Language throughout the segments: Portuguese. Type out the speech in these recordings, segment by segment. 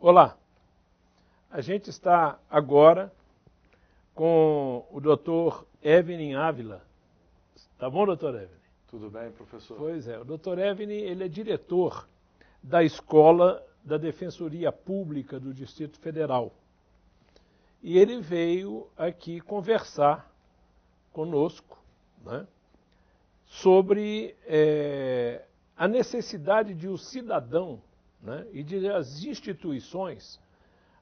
Olá, a gente está agora com o Dr. Evnin Ávila. Tá bom, Dr. Evnin? Tudo bem, professor? Pois é, o Dr. Evnin, ele é diretor da Escola da Defensoria Pública do Distrito Federal. E ele veio aqui conversar conosco, né, sobre a necessidade de o cidadão, né, e de as instituições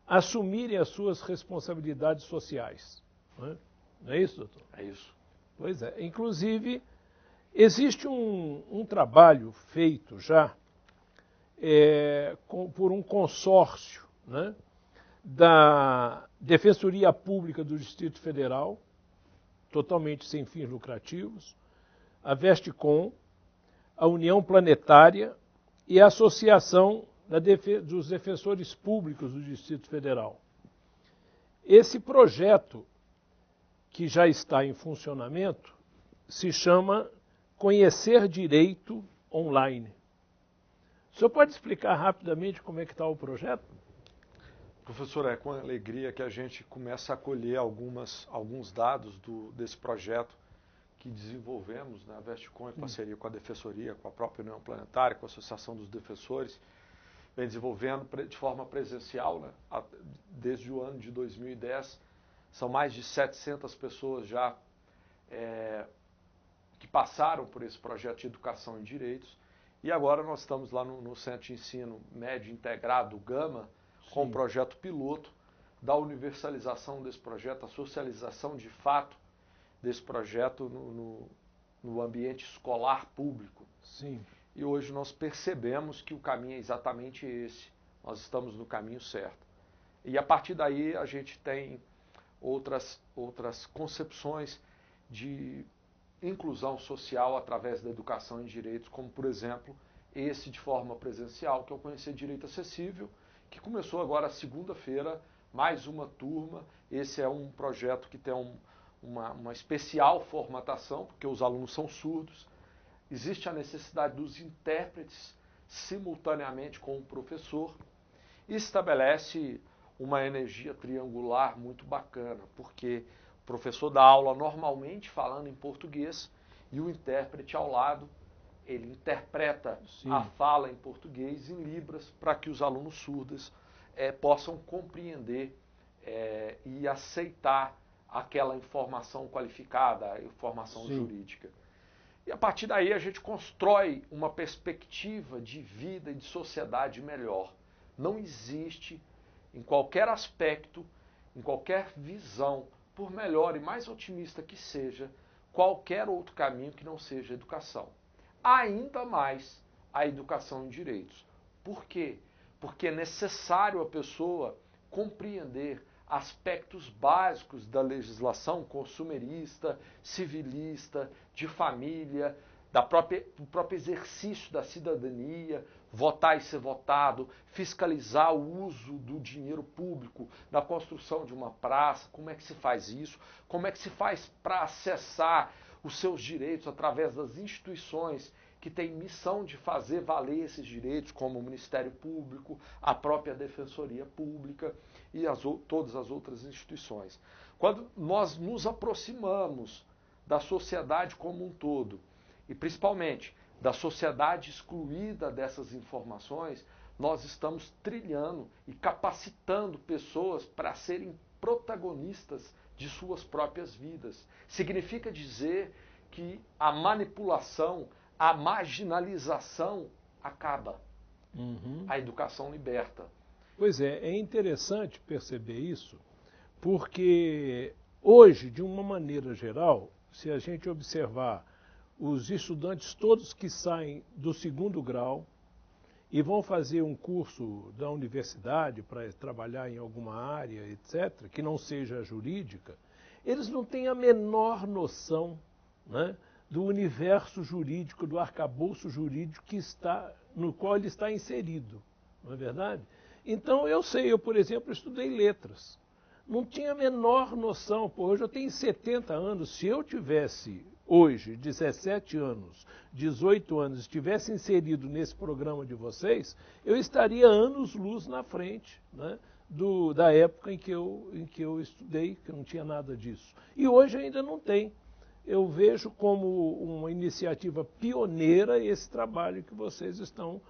assumirem as suas responsabilidades sociais. Né? Não é isso, doutor? É isso. Pois é. Inclusive, existe um trabalho feito já por um consórcio, né, da Defensoria Pública do Distrito Federal, totalmente sem fins lucrativos, a Vestcom, a União Planetária e a Associação dos Defensores Públicos do Distrito Federal. Esse projeto, que já está em funcionamento, se chama Conhecer Direito Online. O senhor pode explicar rapidamente como é que está o projeto? Professor, é com alegria que a gente começa a colher alguns dados desse projeto que desenvolvemos na Vestcom em parceria com a Defensoria, com a própria União Planetária, com a Associação dos Defensores, vem desenvolvendo de forma presencial, né, desde o ano de 2010. São mais de 700 pessoas já que passaram por esse projeto de educação em direitos. E agora nós estamos lá no Centro de Ensino Médio Integrado, Gama, com um projeto piloto da universalização desse projeto, a socialização de fato desse projeto no ambiente escolar público. Sim. E hoje nós percebemos que o caminho é exatamente esse. Nós estamos no caminho certo. E a partir daí a gente tem outras concepções de inclusão social através da educação em direitos, como, por exemplo, esse de forma presencial, que é o Conhecer Direito Acessível, que começou agora segunda-feira, mais uma turma. Esse é um projeto que tem uma especial formatação, porque os alunos são surdos. Existe a necessidade dos intérpretes simultaneamente com o professor e estabelece uma energia triangular muito bacana, porque o professor dá aula normalmente falando em português e o intérprete ao lado, ele interpreta a fala em português em libras para que os alunos surdos possam compreender e aceitar aquela informação qualificada, a informação jurídica. E a partir daí a gente constrói uma perspectiva de vida e de sociedade melhor. Não existe, em qualquer aspecto, em qualquer visão, por melhor e mais otimista que seja, qualquer outro caminho que não seja educação. Ainda mais a educação em direitos. Por quê? Porque é necessário a pessoa compreender aspectos básicos da legislação consumerista, civilista, de família, do próprio exercício da cidadania, votar e ser votado, fiscalizar o uso do dinheiro público na construção de uma praça, como é que se faz isso, como é que se faz para acessar os seus direitos através das instituições que têm missão de fazer valer esses direitos, como o Ministério Público, a própria Defensoria Pública e todas as outras instituições. Quando nós nos aproximamos da sociedade como um todo, e principalmente da sociedade excluída dessas informações, nós estamos trilhando e capacitando pessoas para serem protagonistas de suas próprias vidas. Significa dizer que a manipulação, a marginalização acaba. A educação liberta. Pois é interessante perceber isso, porque hoje, de uma maneira geral, se a gente observar os estudantes todos que saem do 2º grau e vão fazer um curso da universidade para trabalhar em alguma área, etc., que não seja jurídica, eles não têm a menor noção, né, do universo jurídico, do arcabouço jurídico no qual ele está inserido, não é verdade? Então eu, por exemplo, estudei letras. Não tinha a menor noção, hoje eu tenho 70 anos, se eu tivesse hoje, 17 anos, 18 anos, estivesse inserido nesse programa de vocês, eu estaria anos-luz na frente, né, da época em que eu estudei, que não tinha nada disso. E hoje ainda não tem. Eu vejo como uma iniciativa pioneira esse trabalho que vocês estão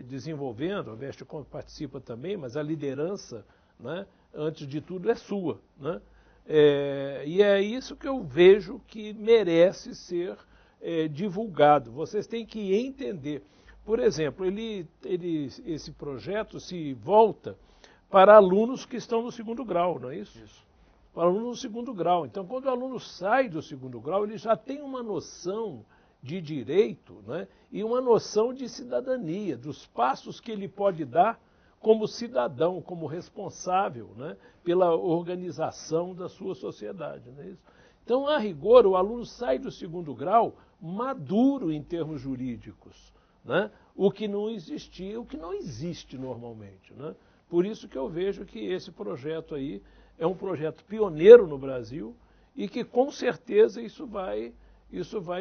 desenvolvendo. A Vestcom participa também, mas a liderança, né, antes de tudo, é sua, né? E é isso que eu vejo que merece ser divulgado. Vocês têm que entender. Por exemplo, esse projeto se volta para alunos que estão no segundo grau, não é isso? Isso. Para alunos no segundo grau. Então, quando o aluno sai do segundo grau, ele já tem uma noção de direito, né, e uma noção de cidadania, dos passos que ele pode dar como cidadão, como responsável, né, pela organização da sua sociedade. Não é isso? Então, a rigor, o aluno sai do segundo grau maduro em termos jurídicos, né, o que não existia, o que não existe normalmente, né? Por isso que eu vejo que esse projeto aí é um projeto pioneiro no Brasil e que, com certeza, isso vai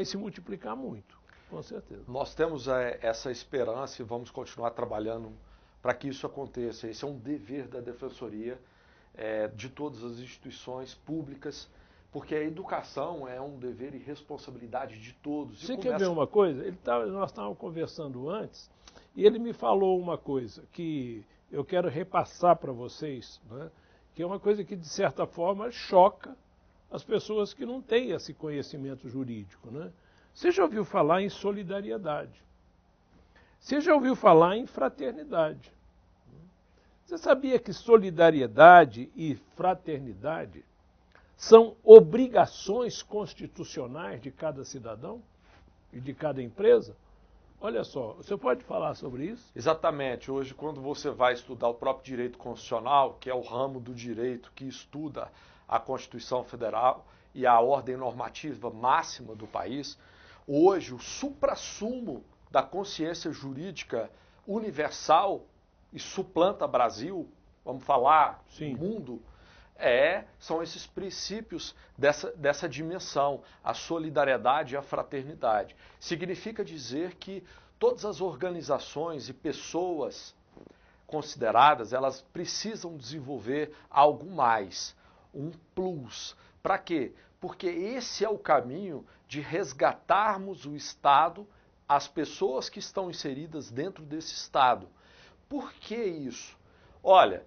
se multiplicar muito, com certeza. Nós temos essa esperança e vamos continuar trabalhando para que isso aconteça. Esse é um dever da Defensoria, de todas as instituições públicas, porque a educação é um dever e responsabilidade de todos. Você quer ver uma coisa? Nós estávamos conversando antes e ele me falou uma coisa que eu quero repassar para vocês, né? Que é uma coisa que, de certa forma, choca as pessoas que não têm esse conhecimento jurídico, né? Você já ouviu falar em solidariedade? Você já ouviu falar em fraternidade? Você sabia que solidariedade e fraternidade são obrigações constitucionais de cada cidadão e de cada empresa? Olha só, você pode falar sobre isso? Exatamente. Hoje, quando você vai estudar o próprio direito constitucional, que é o ramo do direito que estuda a Constituição Federal e a ordem normativa máxima do país, hoje o suprassumo da consciência jurídica universal e suplanta Brasil, vamos falar, Sim, mundo, são esses princípios dessa dimensão, a solidariedade e a fraternidade. Significa dizer que todas as organizações e pessoas consideradas, elas precisam desenvolver algo mais, um plus. Para quê? Porque esse é o caminho de resgatarmos o Estado, as pessoas que estão inseridas dentro desse Estado. Por que isso? Olha,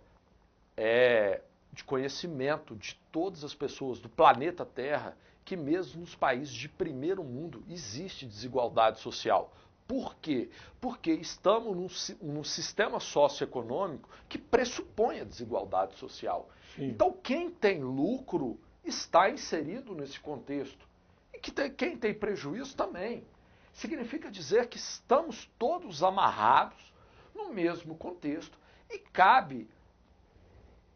de conhecimento de todas as pessoas do planeta Terra que mesmo nos países de primeiro mundo existe desigualdade social. Por quê? Porque estamos num sistema socioeconômico que pressupõe a desigualdade social. sim. Então quem tem lucro está inserido nesse contexto. E quem tem prejuízo também. Significa dizer que estamos todos amarrados no mesmo contexto e cabe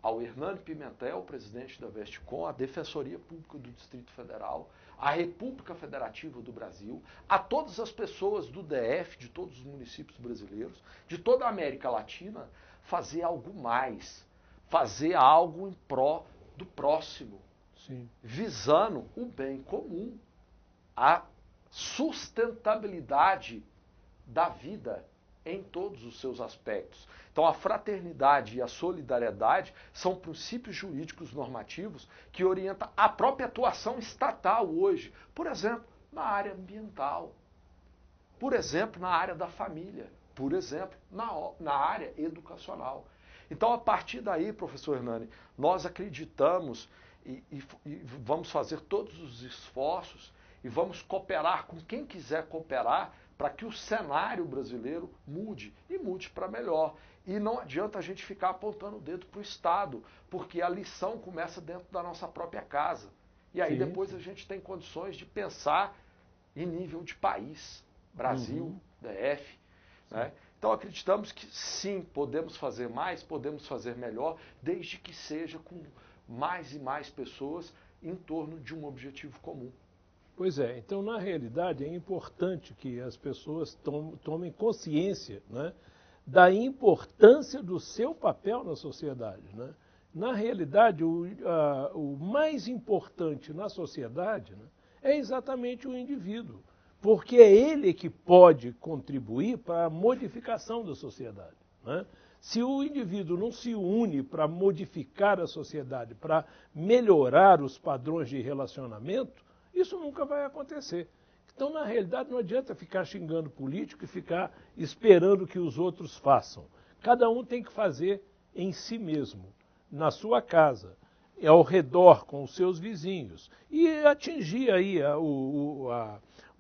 ao Hernani Pimentel, presidente da Vestcom, à Defensoria Pública do Distrito Federal, à República Federativa do Brasil, a todas as pessoas do DF, de todos os municípios brasileiros, de toda a América Latina, fazer algo mais, fazer algo em pró do próximo, Sim. visando o bem comum, a sustentabilidade da vida em todos os seus aspectos. Então, a fraternidade e a solidariedade são princípios jurídicos normativos que orientam a própria atuação estatal hoje. Por exemplo, na área ambiental. Por exemplo, na área da família. Por exemplo, na área educacional. Então, a partir daí, professor Hernani, nós acreditamos e vamos fazer todos os esforços e vamos cooperar com quem quiser cooperar para que o cenário brasileiro mude, e mude para melhor. E não adianta a gente ficar apontando o dedo para o Estado, porque a lição começa dentro da nossa própria casa. E aí depois a gente tem condições de pensar em nível de país, Brasil, DF. Né? Então acreditamos que sim, podemos fazer mais, podemos fazer melhor, desde que seja com mais e mais pessoas em torno de um objetivo comum. Pois é, então na realidade é importante que as pessoas tomem consciência, né, da importância do seu papel na sociedade, né? Na realidade, o mais importante na sociedade, né, é exatamente o indivíduo, porque é ele que pode contribuir para a modificação da sociedade, né? Se o indivíduo não se une para modificar a sociedade, para melhorar os padrões de relacionamento, isso nunca vai acontecer. Então, na realidade, não adianta ficar xingando político e ficar esperando que os outros façam. Cada um tem que fazer em si mesmo, na sua casa, ao redor com os seus vizinhos, e atingir aí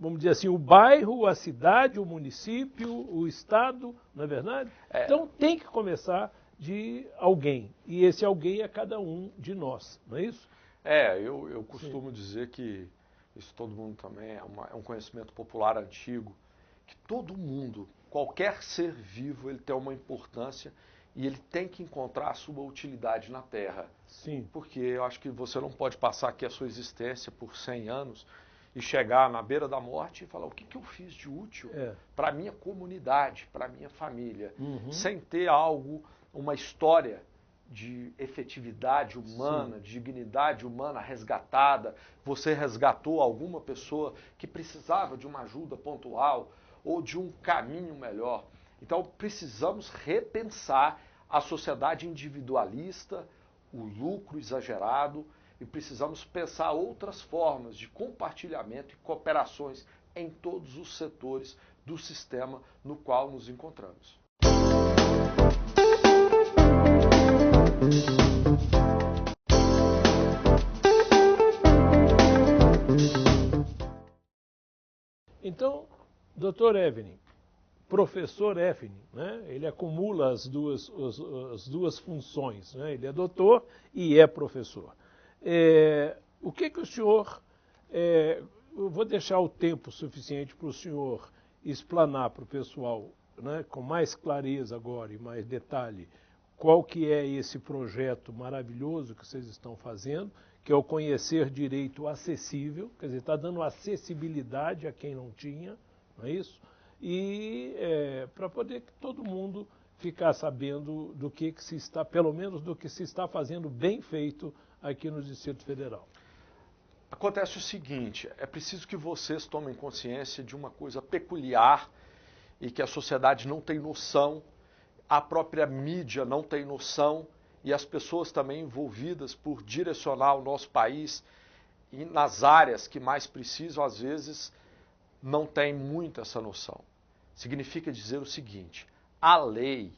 vamos dizer assim, o bairro, a cidade, o município, o estado, não é verdade? Então tem que começar de alguém, e esse alguém é cada um de nós, não é isso? Eu costumo dizer que, isso todo mundo também, é um conhecimento popular antigo, que todo mundo, qualquer ser vivo, ele tem uma importância e ele tem que encontrar a sua utilidade na Terra. Sim. Porque eu acho que você não pode passar aqui a sua existência por 100 anos e chegar na beira da morte e falar o que eu fiz de útil para a minha comunidade, para a minha família, sem ter algo, uma história de efetividade humana, de dignidade humana resgatada. Você resgatou alguma pessoa que precisava de uma ajuda pontual ou de um caminho melhor. Então precisamos repensar a sociedade individualista, o lucro exagerado, e precisamos pensar outras formas de compartilhamento e cooperações em todos os setores do sistema no qual nos encontramos. Então, Dr. Evning, professor Evning, né? Ele acumula as duas funções, né? Ele é doutor e é professor. O que o senhor... eu vou deixar o tempo suficiente para o senhor explanar para o pessoal, né, com mais clareza agora e mais detalhe, qual que é esse projeto maravilhoso que vocês estão fazendo, que é o Conhecer Direito Acessível, quer dizer, está dando acessibilidade a quem não tinha, não é isso? E para poder todo mundo ficar sabendo do que se está, pelo menos do que se está fazendo bem feito aqui no Distrito Federal. Acontece o seguinte, é preciso que vocês tomem consciência de uma coisa peculiar e que a sociedade não tem noção, a própria mídia não tem noção e as pessoas também envolvidas por direcionar o nosso país e nas áreas que mais precisam, às vezes, não têm muito essa noção. Significa dizer o seguinte, a lei,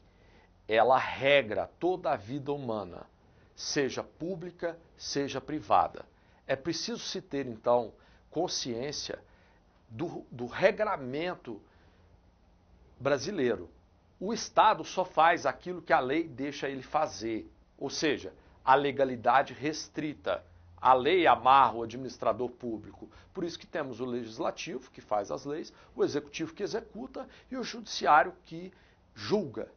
ela regra toda a vida humana, seja pública, seja privada. É preciso se ter, então, consciência do regramento brasileiro. O Estado só faz aquilo que a lei deixa ele fazer, ou seja, a legalidade restrita. A lei amarra o administrador público. Por isso que temos o legislativo, que faz as leis, o executivo que executa e o judiciário que julga.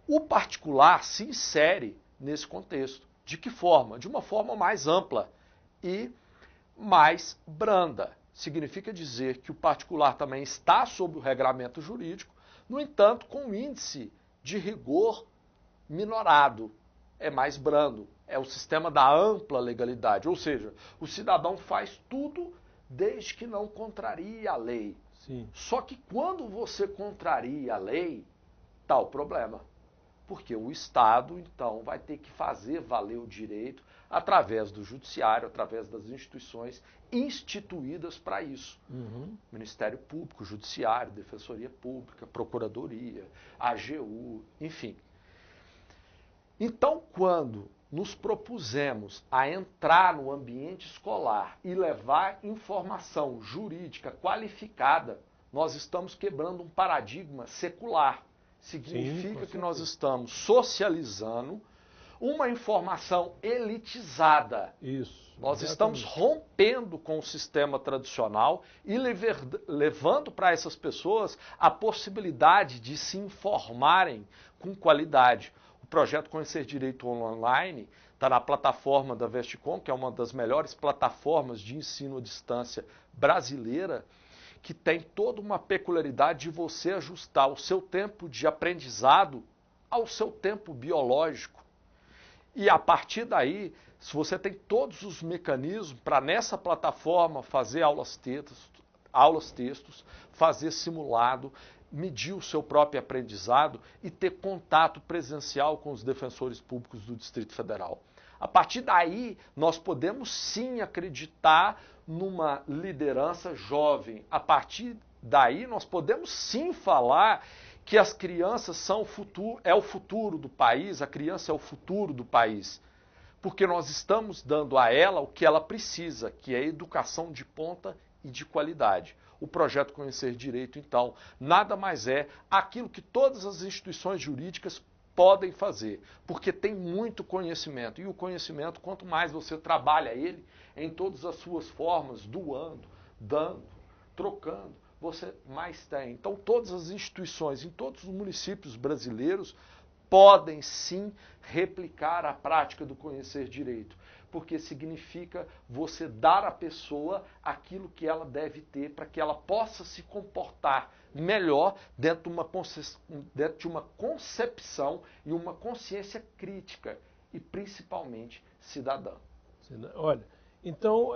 O particular se insere nesse contexto. De que forma? De uma forma mais ampla e mais branda. Significa dizer que o particular também está sob o regramento jurídico, no entanto, com um índice de rigor minorado. É mais brando. É o sistema da ampla legalidade. Ou seja, o cidadão faz tudo desde que não contrarie a lei. Sim. Só que quando você contraria a lei, está o problema. Porque o Estado, então, vai ter que fazer valer o direito através do judiciário, através das instituições instituídas para isso. Ministério Público, Judiciário, Defensoria Pública, Procuradoria, AGU, enfim. Então, quando nos propusemos a entrar no ambiente escolar e levar informação jurídica qualificada, nós estamos quebrando um paradigma secular. Significa que nós estamos socializando uma informação elitizada. Isso. Nós estamos rompendo com o sistema tradicional e levando para essas pessoas a possibilidade de se informarem com qualidade. O projeto Conhecer Direito Online está na plataforma da Vestcom, que é uma das melhores plataformas de ensino à distância brasileira, que tem toda uma peculiaridade de você ajustar o seu tempo de aprendizado ao seu tempo biológico. E a partir daí, se você tem todos os mecanismos para nessa plataforma fazer aulas textos, fazer simulado, medir o seu próprio aprendizado e ter contato presencial com os defensores públicos do Distrito Federal. A partir daí, nós podemos sim acreditar numa liderança jovem. A partir daí, nós podemos sim falar que as crianças são o futuro, é o futuro do país, a criança é o futuro do país. Porque nós estamos dando a ela o que ela precisa, que é educação de ponta e de qualidade. O projeto Conhecer Direito, então, nada mais é aquilo que todas as instituições jurídicas podem fazer, porque tem muito conhecimento. E o conhecimento, quanto mais você trabalha ele em todas as suas formas, doando, dando, trocando, você mais tem. Então, todas as instituições em todos os municípios brasileiros podem sim replicar a prática do Conhecer Direito, porque significa você dar à pessoa aquilo que ela deve ter para que ela possa se comportar melhor dentro de uma concepção e uma consciência crítica e principalmente cidadã. Olha, então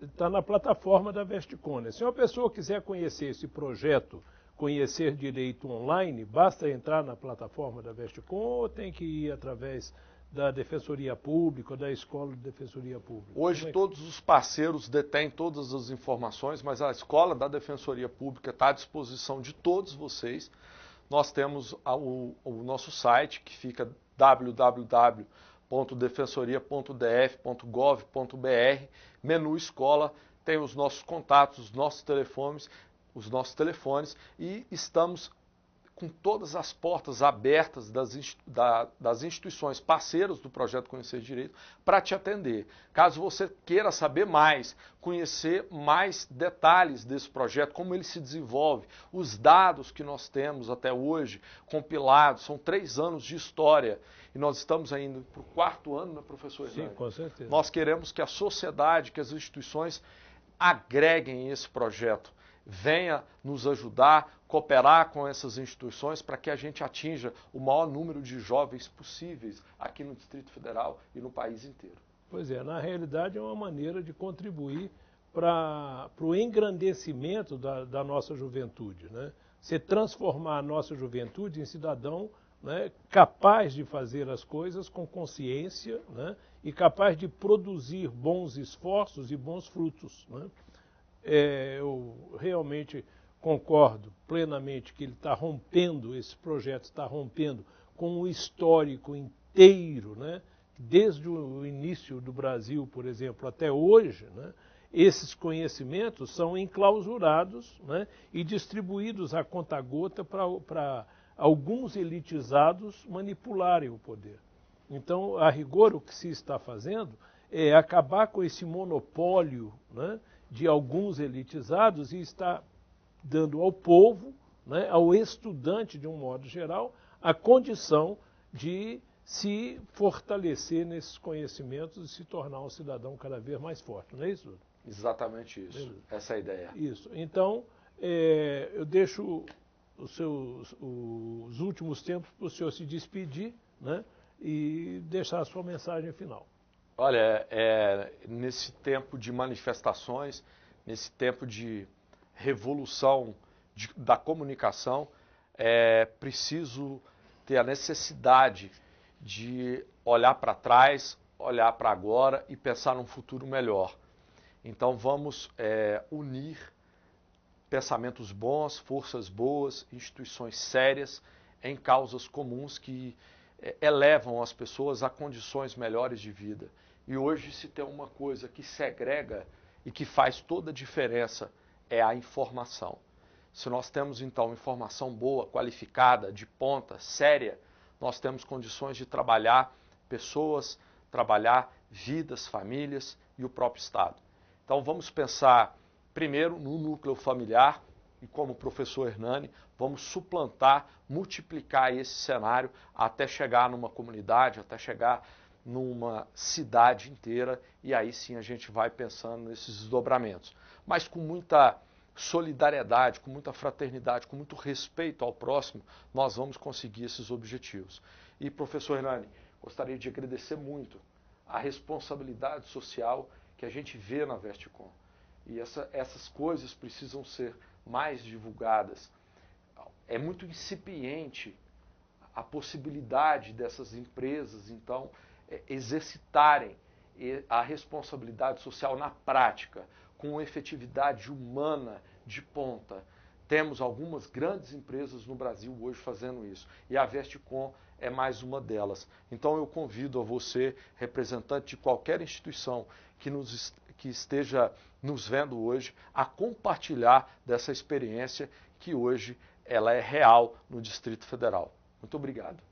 está na plataforma da Vesticom. Se uma pessoa quiser conhecer esse projeto Conhecer Direito online, basta entrar na plataforma da Vesticom ou tem que ir através da Defensoria Pública, da Escola de Defensoria Pública? Hoje todos os parceiros detêm todas as informações, mas a Escola da Defensoria Pública está à disposição de todos vocês. Nós temos o nosso site, que fica www.defensoria.df.gov.br, menu Escola, tem os nossos contatos, os nossos telefones e estamos com todas as portas abertas das instituições parceiras do Projeto Conhecer Direito para te atender. Caso você queira saber mais, conhecer mais detalhes desse projeto, como ele se desenvolve, os dados que nós temos até hoje compilados, são 3 anos de história e nós estamos ainda para o 4º ano, né, professor Hernani? Sim, com certeza. Nós queremos que a sociedade, que as instituições agreguem esse projeto, venha nos ajudar, cooperar com essas instituições para que a gente atinja o maior número de jovens possíveis aqui no Distrito Federal e no país inteiro. Pois é, na realidade é uma maneira de contribuir para o engrandecimento da nossa juventude, né? Você transformar a nossa juventude em cidadão, né, capaz de fazer as coisas com consciência, né, e capaz de produzir bons esforços e bons frutos, né? Eu realmente concordo plenamente que ele está rompendo, esse projeto está rompendo com o histórico inteiro, né? Desde o início do Brasil, por exemplo, até hoje, né? Esses conhecimentos são enclausurados, né? E distribuídos a conta-gota para alguns elitizados manipularem o poder. Então, a rigor, o que se está fazendo é acabar com esse monopólio, né, de alguns elitizados e está dando ao povo, né, ao estudante de um modo geral, a condição de se fortalecer nesses conhecimentos e se tornar um cidadão cada vez mais forte, não é isso? Exatamente isso, beleza. Essa é a ideia. Isso. Então, eu deixo os últimos tempos para o senhor se despedir, né, e deixar a sua mensagem final. Olha, nesse tempo de manifestações, nesse tempo de revolução da comunicação, é preciso ter a necessidade de olhar para trás, olhar para agora e pensar num futuro melhor. Então vamos unir pensamentos bons, forças boas, instituições sérias em causas comuns que elevam as pessoas a condições melhores de vida. E hoje, se tem uma coisa que segrega e que faz toda a diferença, é a informação. Se nós temos, então, informação boa, qualificada, de ponta, séria, nós temos condições de trabalhar pessoas, trabalhar vidas, famílias e o próprio Estado. Então, vamos pensar, primeiro, no núcleo familiar e, como o professor Hernani, vamos suplantar, multiplicar esse cenário até chegar numa comunidade, até chegar numa cidade inteira, e aí sim a gente vai pensando nesses desdobramentos. Mas com muita solidariedade, com muita fraternidade, com muito respeito ao próximo, nós vamos conseguir esses objetivos. E, professor Hernani, gostaria de agradecer muito a responsabilidade social que a gente vê na Vestcom. E essas coisas precisam ser mais divulgadas. É muito incipiente a possibilidade dessas empresas, então, exercitarem a responsabilidade social na prática, com efetividade humana de ponta. Temos algumas grandes empresas no Brasil hoje fazendo isso, e a Vestcom é mais uma delas. Então eu convido a você, representante de qualquer instituição que esteja nos vendo hoje, a compartilhar dessa experiência que hoje ela é real no Distrito Federal. Muito obrigado.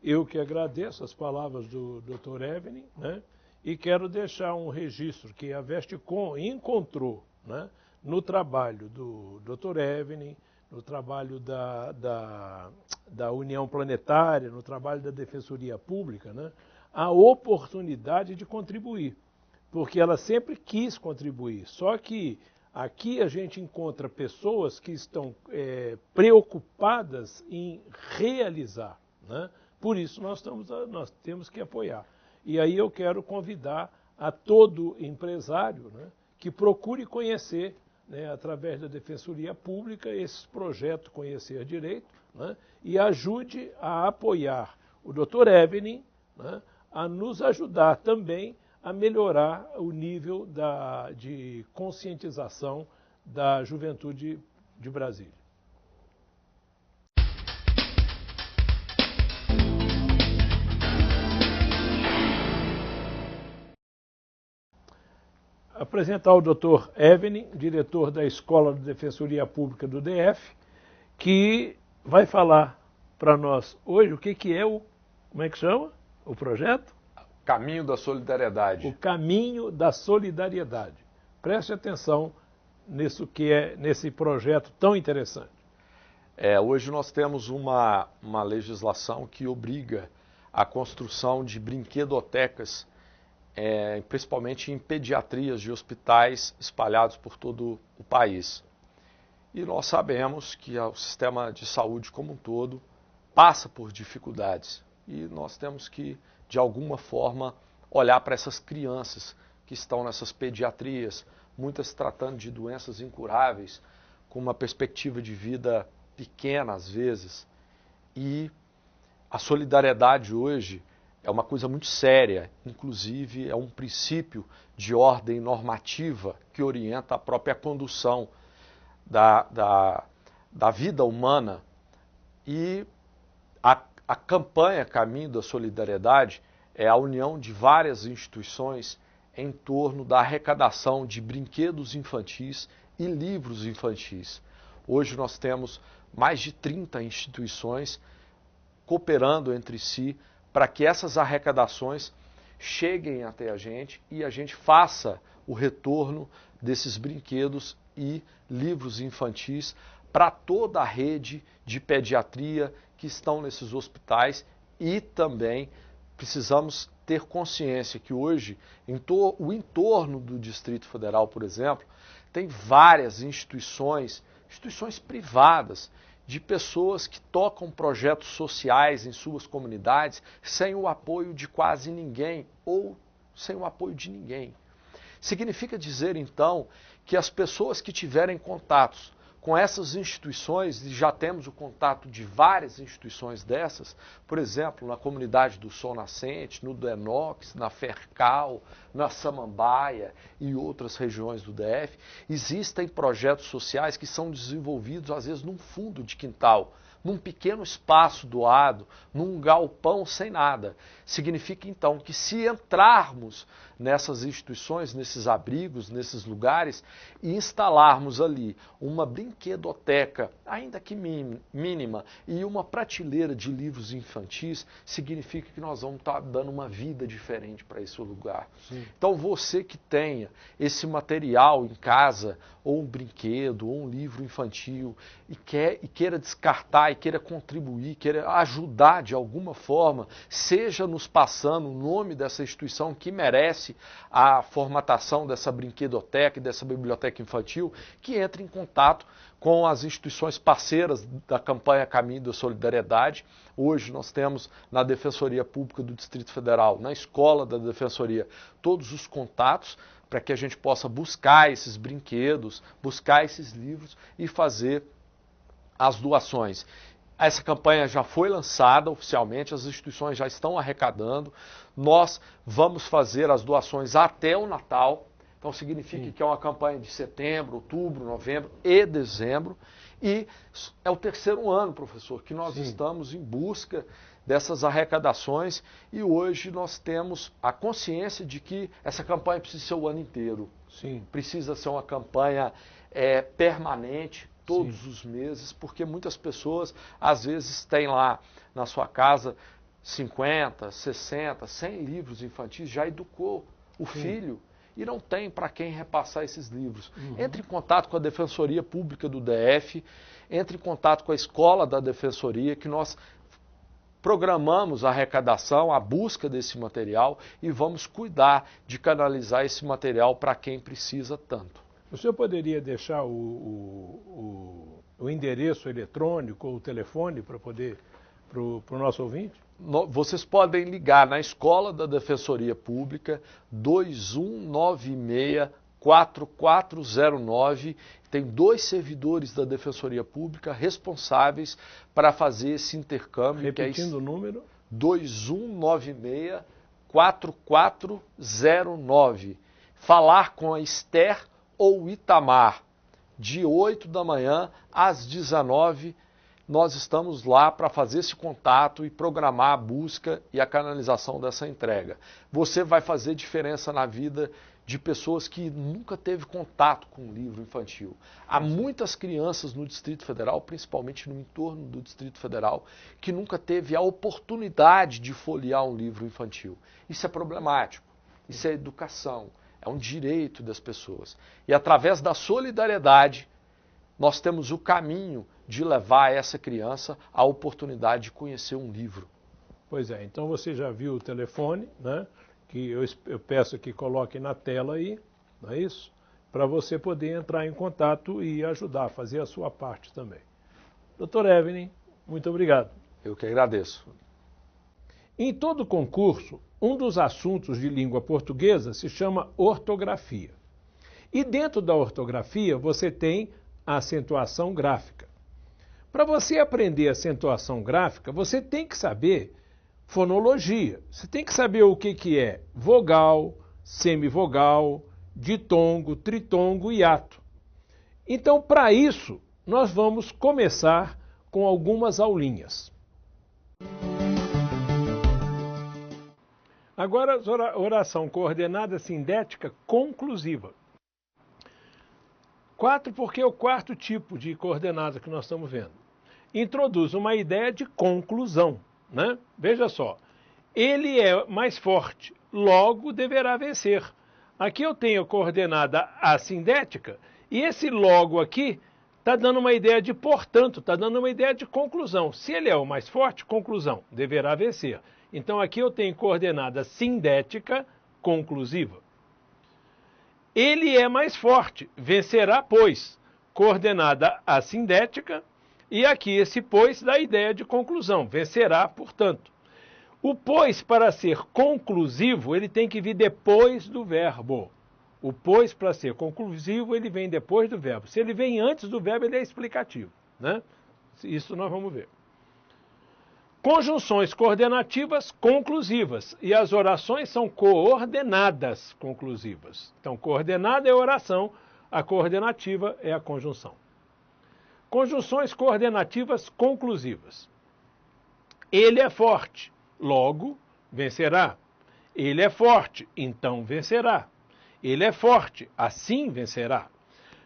Eu que agradeço as palavras do Dr. Evening, né? E quero deixar um registro que a Vestcom encontrou, né, no trabalho do Dr. Evening, no trabalho da União Planetária, no trabalho da Defensoria Pública, né, a oportunidade de contribuir, porque ela sempre quis contribuir, só que aqui a gente encontra pessoas que estão preocupadas em realizar, né? Por isso nós temos que apoiar. E aí eu quero convidar a todo empresário, né, que procure conhecer, né, através da Defensoria Pública, esse projeto Conhecer Direito, né, e ajude a apoiar o Dr. Evening, né, a nos ajudar também a melhorar o nível de conscientização da juventude de Brasília. Apresentar o Dr. Evening, diretor da Escola de Defensoria Pública do DF, que vai falar para nós hoje o que é como é que chama o projeto? Caminho da Solidariedade. O Caminho da Solidariedade. Preste atenção nesse projeto tão interessante. Hoje nós temos uma legislação que obriga a construção de brinquedotecas, principalmente em pediatrias de hospitais espalhados por todo o país. E nós sabemos que o sistema de saúde como um todo passa por dificuldades. E nós temos que, de alguma forma, olhar para essas crianças que estão nessas pediatrias, muitas tratando de doenças incuráveis, com uma perspectiva de vida pequena às vezes. E a solidariedade hoje é uma coisa muito séria, inclusive é um princípio de ordem normativa que orienta a própria condução da vida humana. E a campanha Caminho da Solidariedade é a união de várias instituições em torno da arrecadação de brinquedos infantis e livros infantis. Hoje nós temos mais de 30 instituições cooperando entre si para que essas arrecadações cheguem até a gente e a gente faça o retorno desses brinquedos e livros infantis para toda a rede de pediatria que estão nesses hospitais. E também precisamos ter consciência que hoje o entorno do Distrito Federal, por exemplo, tem várias instituições privadas, de pessoas que tocam projetos sociais em suas comunidades sem o apoio de quase ninguém ou sem o apoio de ninguém. Significa dizer, então, que as pessoas que tiverem contatos com essas instituições, e já temos o contato de várias instituições dessas, por exemplo, na comunidade do Sol Nascente, no Denox, na Fercal, na Samambaia e outras regiões do DF, existem projetos sociais que são desenvolvidos, às vezes, num fundo de quintal, num pequeno espaço doado, num galpão sem nada. Significa, então, que se entrarmos nessas instituições, nesses abrigos, nesses lugares, e instalarmos ali uma brinquedoteca, ainda que mínima, e uma prateleira de livros infantis, significa que nós vamos estar dando uma vida diferente para esse lugar. Sim. Então você que tenha esse material em casa, ou um brinquedo, ou um livro infantil, e queira descartar e queira contribuir, queira ajudar de alguma forma, seja nos passando o nome dessa instituição que merece a formatação dessa brinquedoteca e dessa biblioteca infantil, que entre em contato com as instituições parceiras da campanha Caminho da Solidariedade. Hoje nós temos na Defensoria Pública do Distrito Federal, na Escola da Defensoria, todos os contatos para que a gente possa buscar esses brinquedos, buscar esses livros e fazer as doações. Essa campanha já foi lançada oficialmente, as instituições já estão arrecadando. Nós vamos fazer as doações até o Natal. Então significa que é uma campanha de setembro, outubro, novembro e dezembro. E é o terceiro ano, professor, que nós estamos em busca dessas arrecadações, e hoje nós temos a consciência de que essa campanha precisa ser o ano inteiro. Precisa ser uma campanha permanente, todos os meses, porque muitas pessoas às vezes têm lá na sua casa 50, 60, 100 livros infantis, já educou o filho e não tem para quem repassar esses livros. Entre em contato com a Defensoria Pública do DF, entre em contato com a Escola da Defensoria, que nós programamos a arrecadação, a busca desse material e vamos cuidar de canalizar esse material para quem precisa tanto. O senhor poderia deixar o endereço eletrônico ou o telefone para o nosso ouvinte? Vocês podem ligar na Escola da Defensoria Pública 2196-4409. Tem 2 servidores da Defensoria Pública responsáveis para fazer esse intercâmbio. Repetindo o número? 2196-4409. Falar com a Esther ou Itamar, de 8 da manhã às 19h. Nós estamos lá para fazer esse contato e programar a busca e a canalização dessa entrega. Você vai fazer diferença na vida de pessoas que nunca teve contato com um livro infantil. Há muitas crianças no Distrito Federal, principalmente no entorno do Distrito Federal, que nunca teve a oportunidade de folhear um livro infantil. Isso é problemático, isso é educação, é um direito das pessoas. E através da solidariedade, nós temos o caminho de levar essa criança a oportunidade de conhecer um livro. Pois é, então você já viu o telefone, né? Que eu peço que coloque na tela aí, não é isso? Para você poder entrar em contato e ajudar, fazer a sua parte também. Dr. Evelyn, muito obrigado. Eu que agradeço. Em todo concurso, um dos assuntos de língua portuguesa se chama ortografia. E dentro da ortografia você tem a acentuação gráfica. Para você aprender acentuação gráfica, você tem que saber fonologia. Você tem que saber o que é vogal, semivogal, ditongo, tritongo e hiato. Então, para isso, nós vamos começar com algumas aulinhas. Agora, oração coordenada sindética conclusiva. 4, porque é o quarto tipo de coordenada que nós estamos vendo. Introduz uma ideia de conclusão, né? Veja só, ele é mais forte, logo deverá vencer. Aqui eu tenho a coordenada assindética e esse logo aqui está dando uma ideia de portanto, está dando uma ideia de conclusão. Se ele é o mais forte, conclusão, deverá vencer. Então aqui eu tenho coordenada sindética conclusiva. Ele é mais forte, vencerá, pois, coordenada assindética, e aqui esse pois dá a ideia de conclusão, vencerá, portanto. O pois, para ser conclusivo, ele tem que vir depois do verbo. O pois, para ser conclusivo, ele vem depois do verbo. Se ele vem antes do verbo, ele é explicativo, né? Isso nós vamos ver. Conjunções coordenativas conclusivas. E as orações são coordenadas conclusivas. Então, coordenada é a oração, a coordenativa é a conjunção. Conjunções coordenativas conclusivas. Ele é forte, logo vencerá. Ele é forte, então vencerá. Ele é forte, assim vencerá.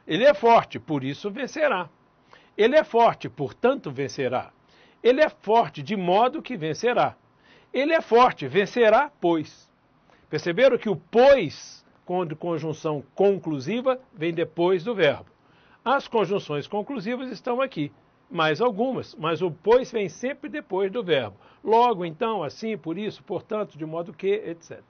Ele é forte, por isso vencerá. Ele é forte, portanto vencerá. Ele é forte, de modo que vencerá. Ele é forte, vencerá, pois. Perceberam que o pois, com conjunção conclusiva, vem depois do verbo. As conjunções conclusivas estão aqui. mais algumas, mas o pois vem sempre depois do verbo. Logo, então, assim, por isso, portanto, de modo que, etc.